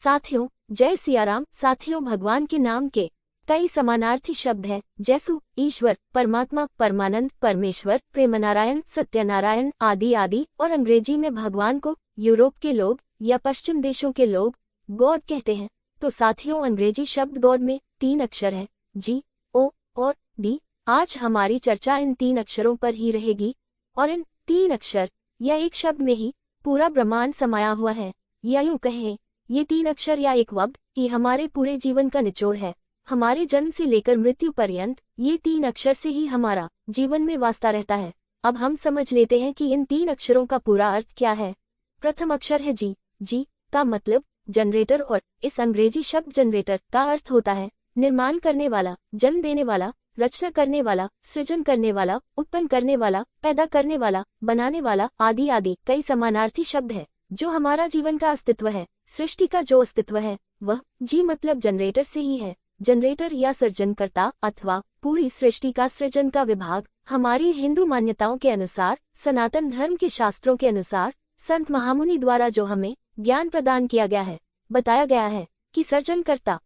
साथियों, जय सियाराम। साथियों, भगवान के नाम के कई समानार्थी शब्द हैं, जैसे ईश्वर, परमात्मा, परमानंद, परमेश्वर, प्रेमनारायण, सत्यनारायण आदि आदि। और अंग्रेजी में भगवान को यूरोप के लोग या पश्चिम देशों के लोग गॉड कहते हैं। तो साथियों, अंग्रेजी शब्द गॉड में 3 अक्षर है, G, O और D। आज हमारी चर्चा इन 3 अक्षरों पर ही रहेगी और इन 3 अक्षर या एक शब्द में ही पूरा ब्रह्मांड समाया हुआ है, या यूं कहें ये 3 अक्षर या एक शब्द ही हमारे पूरे जीवन का निचोड़ है। हमारे जन्म से लेकर मृत्यु पर्यंत ये 3 अक्षर से ही हमारा जीवन में वास्ता रहता है। अब हम समझ लेते हैं कि इन 3 अक्षरों का पूरा अर्थ क्या है। प्रथम अक्षर है G। G का मतलब जनरेटर, और इस अंग्रेजी शब्द जनरेटर का अर्थ होता है निर्माण करने वाला, जन्म देने वाला, रचना करने वाला, सृजन करने वाला, उत्पन्न करने वाला, पैदा करने वाला, बनाने वाला आदि आदि। कई समानार्थी शब्द है जो हमारा जीवन का अस्तित्व है। सृष्टि का जो अस्तित्व है वह जी मतलब जनरेटर से ही है। जनरेटर या सृजनकर्ता अथवा पूरी सृष्टि का सृजन का विभाग हमारी हिंदू मान्यताओं के अनुसार, सनातन धर्म के शास्त्रों के अनुसार, संत महामुनि द्वारा जो हमें ज्ञान प्रदान किया गया है, बताया गया है कि सृजनकर्ता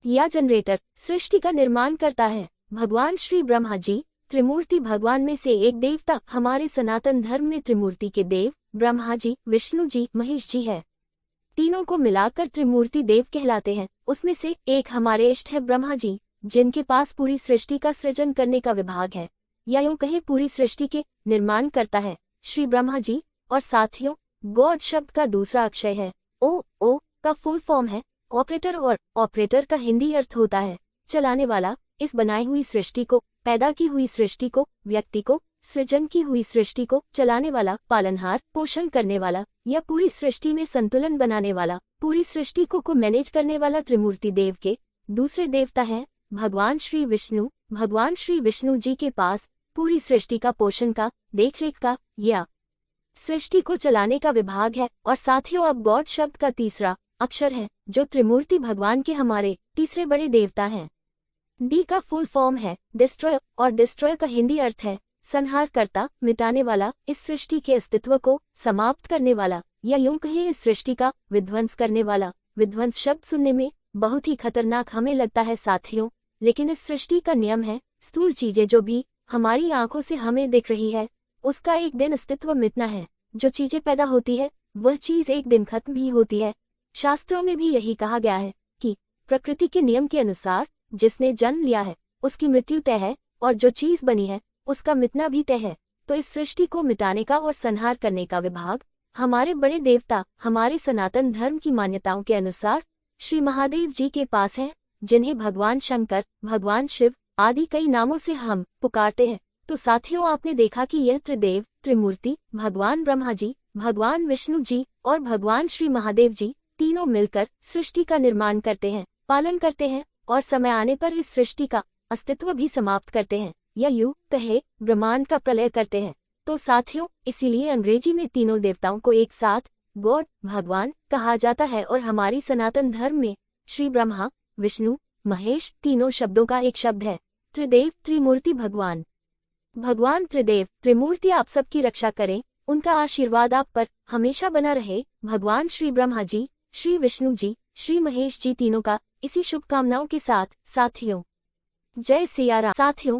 या जनरेटर सृष्टि का निर्माण करता है। भगवान श्री ब्रह्मा जी त्रिमूर्ति भगवान में से एक देवता। हमारे सनातन धर्म में त्रिमूर्ति के देव ब्रह्मा जी, विष्णु जी, महेश जी है। तीनों को मिलाकर त्रिमूर्ति देव कहलाते हैं। उसमें से एक हमारे इष्ट है ब्रह्मा जी, जिनके पास पूरी सृष्टि का सृजन करने का विभाग है, या यूं कहें पूरी सृष्टि के निर्माण करता है श्री ब्रह्मा जी। और साथियों, गॉड शब्द का दूसरा अक्षर है ओ। ओ का फुल फॉर्म है ऑपरेटर, और ऑपरेटर का हिंदी अर्थ होता है चलाने वाला। इस बनाई हुई सृष्टि को, पैदा की हुई सृष्टि को, व्यक्ति को, सृजन की हुई सृष्टि को चलाने वाला, पालनहार, पोषण करने वाला या पूरी सृष्टि में संतुलन बनाने वाला, पूरी सृष्टि को मैनेज करने वाला त्रिमूर्ति देव के दूसरे देवता हैं भगवान श्री विष्णु। भगवान श्री विष्णु जी के पास पूरी सृष्टि का पोषण का, देखरेख का या सृष्टि को चलाने का विभाग है। और साथियों, अब गॉड शब्द का तीसरा अक्षर है जो त्रिमूर्ति भगवान के हमारे तीसरे बड़े देवता हैं। डी का फुल फॉर्म है डिस्ट्रॉय, और डिस्ट्रॉय का हिंदी अर्थ है संहारकर्ता, मिटाने वाला, इस सृष्टि के अस्तित्व को समाप्त करने वाला, या यूं कहें इस सृष्टि का विध्वंस करने वाला। विध्वंस शब्द सुनने में बहुत ही खतरनाक हमें लगता है साथियों, लेकिन इस सृष्टि का नियम है स्थूल चीजें जो भी हमारी आंखों से हमें दिख रही है उसका एक दिन अस्तित्व मिटना है। जो चीजें पैदा होती है वह चीज एक दिन खत्म भी होती है। शास्त्रों में भी यही कहा गया है कि प्रकृति के नियम के अनुसार जिसने जन्म लिया है उसकी मृत्यु तय है, और जो चीज बनी है उसका मिटना भी तय है। तो इस सृष्टि को मिटाने का और संहार करने का विभाग हमारे बड़े देवता, हमारे सनातन धर्म की मान्यताओं के अनुसार श्री महादेव जी के पास है, जिन्हें भगवान शंकर, भगवान शिव आदि कई नामों से हम पुकारते हैं। तो साथियों, आपने देखा कि यह त्रिदेव, त्रिमूर्ति, भगवान ब्रह्मा जी, भगवान विष्णु जी और भगवान श्री महादेव जी तीनों मिलकर सृष्टि का निर्माण करते हैं, पालन करते हैं और समय आने पर इस सृष्टि का अस्तित्व भी समाप्त करते हैं, या यूं कहे ब्रह्मांड का प्रलय करते हैं। तो साथियों, इसीलिए अंग्रेजी में तीनों देवताओं को एक साथ गॉड, भगवान कहा जाता है। और हमारी सनातन धर्म में श्री ब्रह्मा, विष्णु, महेश तीनों शब्दों का एक शब्द है त्रिदेव, त्रिमूर्ति भगवान। भगवान त्रिदेव, त्रिमूर्ति आप सबकी रक्षा करें, उनका आशीर्वाद आप पर हमेशा बना रहे। भगवान श्री ब्रह्मा जी, श्री विष्णु जी, श्री महेश जी तीनों का इसी शुभकामनाओं के साथ साथियों, जय सियाराम। साथियों,